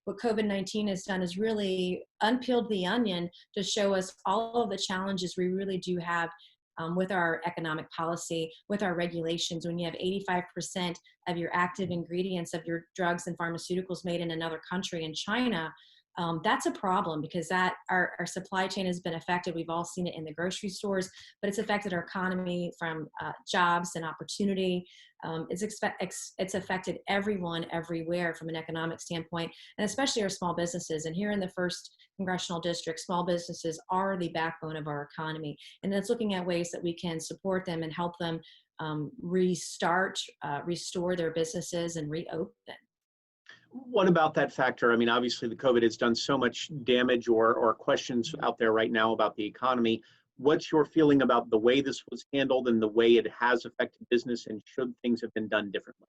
what COVID-19 has done is really unpeeled the onion to show us all of the challenges we really do have with our economic policy, with our regulations. When you have 85% of your active ingredients of your drugs and pharmaceuticals made in another country, in China, that's a problem, because that our supply chain has been affected. We've all seen it in the grocery stores, but it's affected our economy from jobs and opportunity. It's affected everyone everywhere from an economic standpoint, and especially our small businesses. And here in the first congressional district, small businesses are the backbone of our economy. And that's looking at ways that we can support them and help them restart, restore their businesses and reopen. What about that factor? I mean, obviously the COVID has done so much damage, or questions out there right now about the economy. What's your feeling about the way this was handled and the way it has affected business, and should things have been done differently?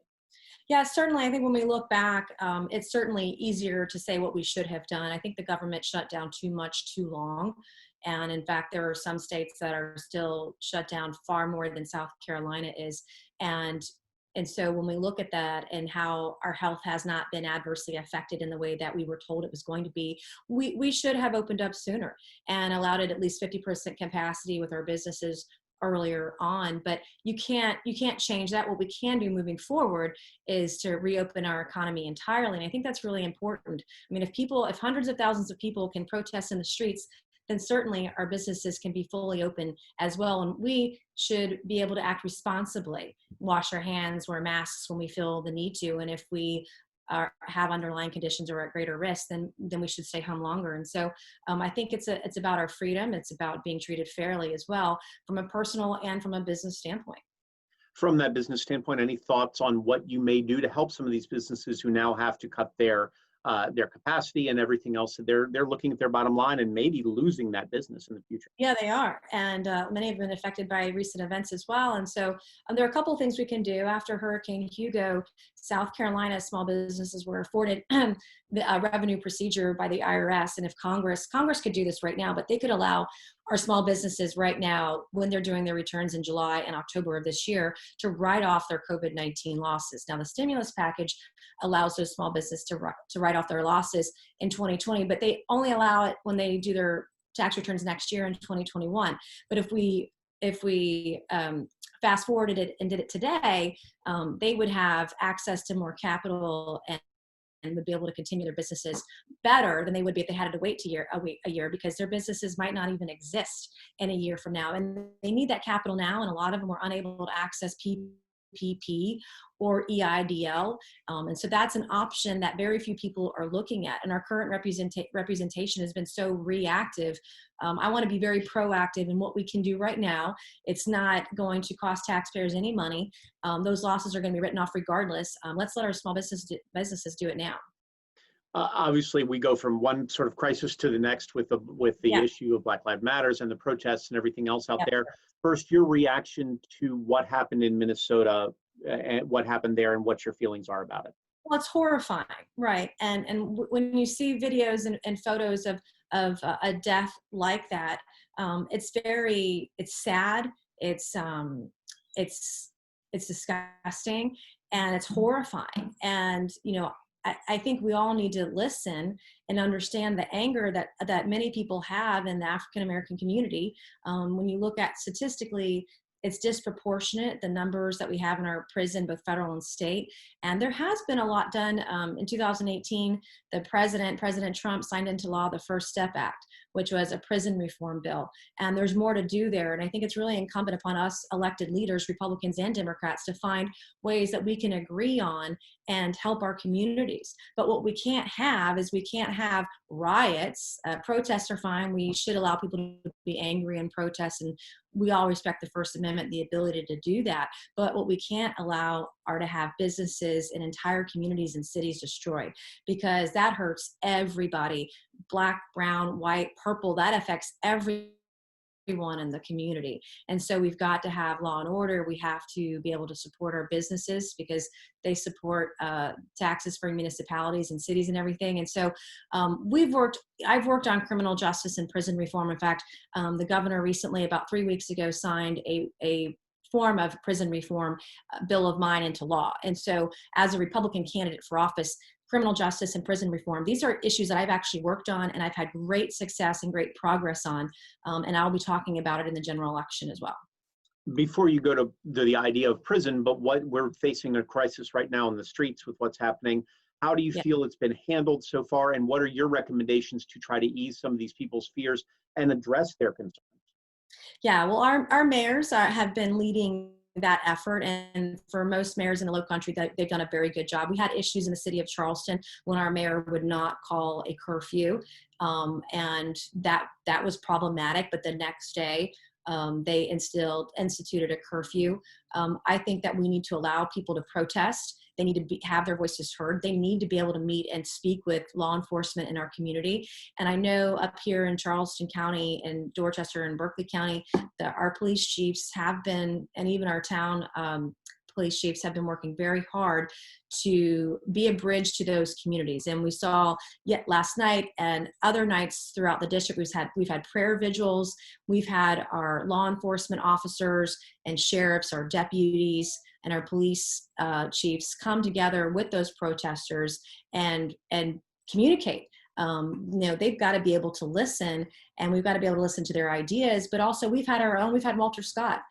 Yeah, certainly. I think when we look back, it's certainly easier to say what we should have done. I think the government shut down too much, too long. And in fact, there are some states that are still shut down far more than South Carolina is. And and so when we look at that and how our health has not been adversely affected in the way that we were told it was going to be, we should have opened up sooner and allowed it at least 50% capacity with our businesses earlier on. But you can't change that. What we can do moving forward is to reopen our economy entirely. And I think that's really important. I mean, if hundreds of thousands of people can protest in the streets, then certainly our businesses can be fully open as well. And we should be able to act responsibly, wash our hands, wear masks when we feel the need to. And if we have underlying conditions or are at greater risk, then we should stay home longer. And so I think it's about our freedom. It's about being treated fairly as well, from a personal and from a business standpoint. From that business standpoint, any thoughts on what you may do to help some of these businesses who now have to cut their capacity and everything else? They're looking at their bottom line and maybe losing that business in the future. Yeah, they are. And many have been affected by recent events as well. And so there are a couple of things we can do. After Hurricane Hugo, South Carolina small businesses were afforded the revenue procedure by the IRS. And if Congress could do this right now, but they could allow our small businesses right now, when they're doing their returns in July and October of this year, to write off their COVID-19 losses. Now, the stimulus package allows those small businesses to write off their losses in 2020, but they only allow it when they do their tax returns next year in 2021. But if we fast forwarded it and did it today, they would have access to more capital and would be able to continue their businesses better than they would be if they had to wait a year, because their businesses might not even exist in a year from now. And they need that capital now, and a lot of them were unable to access PPP or EIDL. And so that's an option that very few people are looking at. And our current representation has been so reactive. I want to be very proactive in what we can do right now. It's not going to cost taxpayers any money. Those losses are going to be written off regardless. Let's let our small businesses do it now. Obviously, we go from one sort of crisis to the next with the issue of Black Lives Matters and the protests and everything else out there. First, your reaction to what happened in Minnesota and what happened there, and what your feelings are about it. Well, it's horrifying, right? And when you see videos and photos of a death like that, it's sad, it's disgusting, and it's horrifying. And I think we all need to listen and understand the anger that many people have in the African American community. When you look at statistically, it's disproportionate, the numbers that we have in our prison, both federal and state. And there has been a lot done. In 2018, President Trump signed into law the First Step Act, which was a prison reform bill. And there's more to do there. And I think it's really incumbent upon us elected leaders, Republicans and Democrats, to find ways that we can agree on and help our communities. But what we can't have is riots. Protests are fine. We should allow people to be angry and protest, and we all respect the First Amendment, the ability to do that. But what we can't allow are to have businesses and entire communities and cities destroyed, because that hurts everybody. Black, brown, white, purple, that affects everyone in the community. And so we've got to have law and order. We have to be able to support our businesses because they support taxes for municipalities and cities and everything. And so I've worked on criminal justice and prison reform. In fact, the governor recently, about 3 weeks ago, signed a form of prison reform bill of mine into law. And so as a Republican candidate for office, criminal justice and prison reform. These are issues that I've actually worked on and I've had great success and great progress on. And I'll be talking about it in the general election as well. Before you go to the idea of prison, but what we're facing a crisis right now in the streets with what's happening. How do you Yeah. feel it's been handled so far? And what are your recommendations to try to ease some of these people's fears and address their concerns? Yeah, well, our mayors have been leading that effort, and for most mayors in the Low Country, they've done a very good job. We had issues in the city of Charleston when our mayor would not call a curfew, and that was problematic. But the next day, they instituted a curfew. I think that we need to allow people to protest. They need to have their voices heard. They need to be able to meet and speak with law enforcement in our community. And I know up here in Charleston County and Dorchester and Berkeley County, our police chiefs have been, and even our town police chiefs have been working very hard to be a bridge to those communities. And we saw yet last night and other nights throughout the district, we've had prayer vigils. We've had our law enforcement officers and sheriffs, our deputies, and our police chiefs come together with those protesters and communicate. They've got to be able to listen, and we've got to be able to listen to their ideas. But also, we've had Walter Scott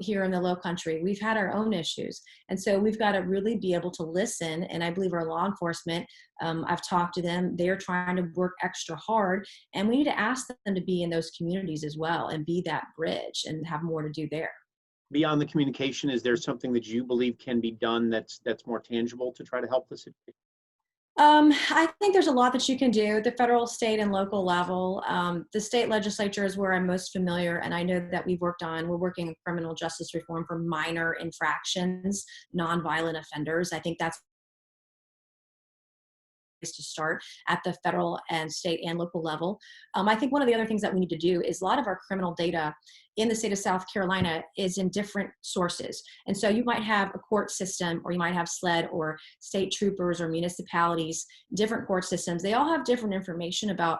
here in the Low Country. We've had our own issues. And so we've got to really be able to listen. And I believe our law enforcement, I've talked to them, they're trying to work extra hard. And we need to ask them to be in those communities as well and be that bridge and have more to do there. Beyond the communication, is there something that you believe can be done that's more tangible to try to help the situation? I think there's a lot that you can do at the federal, state, and local level. The state legislature is where I'm most familiar, and I know that we're working on criminal justice reform for minor infractions, nonviolent offenders. I think that's to start at the federal and state and local level. I think one of the other things that we need to do is a lot of our criminal data in the state of South Carolina is in different sources. And so you might have a court system, or you might have SLED or state troopers or municipalities, different court systems. They all have different information about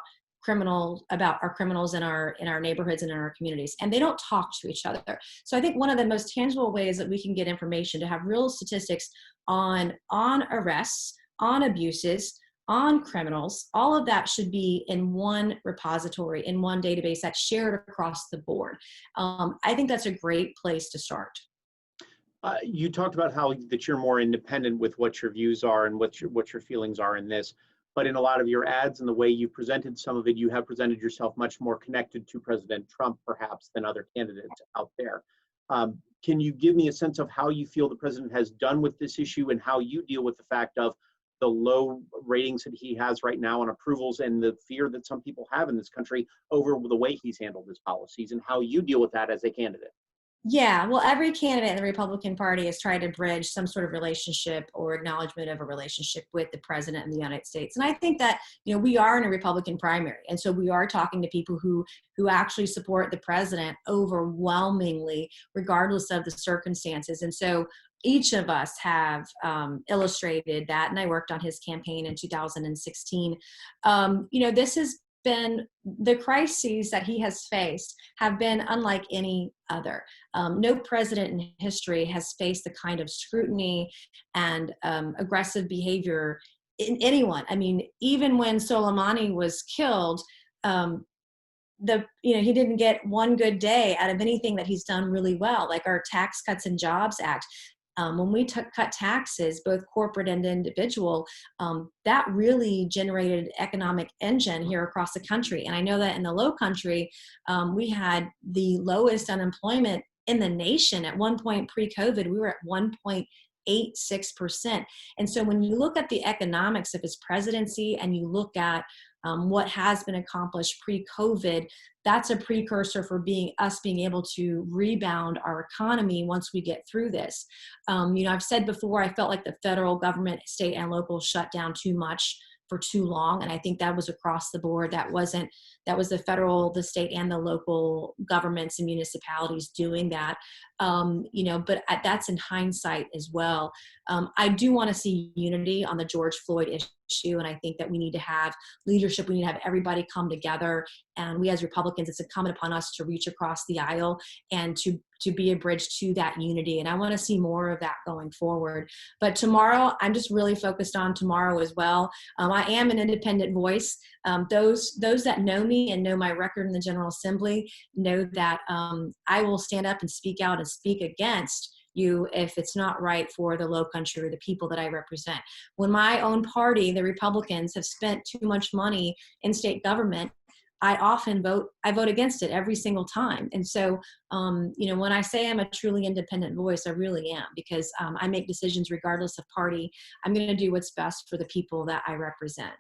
our criminals in our neighborhoods and in our communities, and they don't talk to each other. So I think one of the most tangible ways that we can get information to have real statistics on arrests, on abuses, on criminals, all of that should be in one repository, in one database that's shared across the board. I think that's a great place to start. You talked about how that you're more independent with what your views are and what your feelings are in this, but in a lot of your ads and the way you presented some of it, you have presented yourself much more connected to President Trump, perhaps, than other candidates out there. Can you give me a sense of how you feel the president has done with this issue and how you deal with the fact of the low ratings that he has right now on approvals and the fear that some people have in this country over the way he's handled his policies, and how you deal with that as a candidate? Yeah, well, every candidate in the Republican Party has tried to bridge some sort of relationship or acknowledgement of a relationship with the president of the United States. And I think that, we are in a Republican primary. And so we are talking to people who actually support the president overwhelmingly, regardless of the circumstances. And so each of us have illustrated that. And I worked on his campaign in 2016. This has been, the crises that he has faced have been unlike any other. No president in history has faced the kind of scrutiny and aggressive behavior in anyone. I mean, even when Soleimani was killed, he didn't get one good day out of anything that he's done really well, like our Tax Cuts and Jobs Act. When we cut taxes, both corporate and individual, that really generated economic engine here across the country. And I know that in the Low Country, we had the lowest unemployment in the nation. At one point pre-COVID, we were at 1.86%. And so when you look at the economics of his presidency and you look at what has been accomplished pre-COVID, that's a precursor for us being able to rebound our economy once we get through this. I've said before, I felt like the federal government, state and local, shut down too much for too long. And I think that was across the board. That was the federal, the state, and the local governments and municipalities doing that. But that's in hindsight as well. I do want to see unity on the George Floyd issue. And I think that we need to have leadership. We need to have everybody come together. And we as Republicans, it's incumbent upon us to reach across the aisle and to be a bridge to that unity. And I want to see more of that going forward. But tomorrow, I'm just really focused on tomorrow as well. I am an independent voice. Those that know me and know my record in the General Assembly know that I will stand up and speak out and speak against you if it's not right for the low country or the people that I represent. When my own party, the Republicans, have spent too much money in state government, I vote against it every single time. And so, when I say I'm a truly independent voice, I really am, because I make decisions regardless of party. I'm going to do what's best for the people that I represent.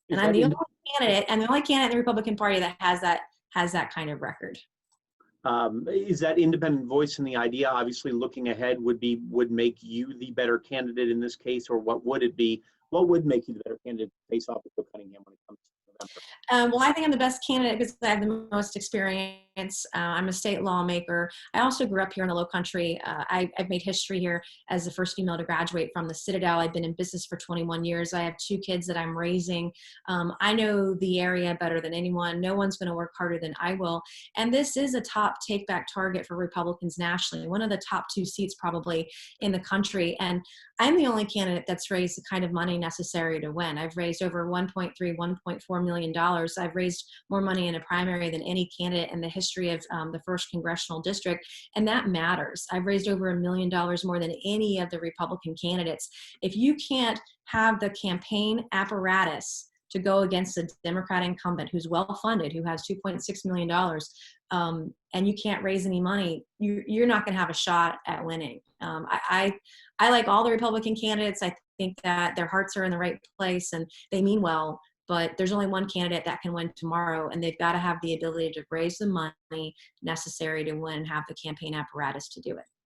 And I'm the only candidate in the Republican Party that has that kind of record. Is that independent voice and the idea, obviously looking ahead, would make you the better candidate in this case, or what would it be? What would make you the better candidate to face off with Joe Cunningham when it comes to November? Well, I think I'm the best candidate because I have the most experience. I'm a state lawmaker. I also grew up here in the Low Country. I've made history here as the first female to graduate from the Citadel. I've been in business for 21 years. I have 2 kids that I'm raising. I know the area better than anyone. No one's going to work harder than I will. And this is a top take-back target for Republicans nationally, one of the top 2 seats probably in the country. And I'm the only candidate that's raised the kind of money necessary to win. I've raised over $1.4 million. I've raised more money in a primary than any candidate in the history of the 1st Congressional District, and that matters. I've raised over $1 million more than any of the Republican candidates. If you can't have the campaign apparatus to go against a Democrat incumbent who's well-funded, who has $2.6 million, and you can't raise any money, you're not going to have a shot at winning. I like all the Republican candidates. I think that their hearts are in the right place and they mean well, but there's only one candidate that can win tomorrow, and they've got to have the ability to raise the money necessary to win and have the campaign apparatus to do it.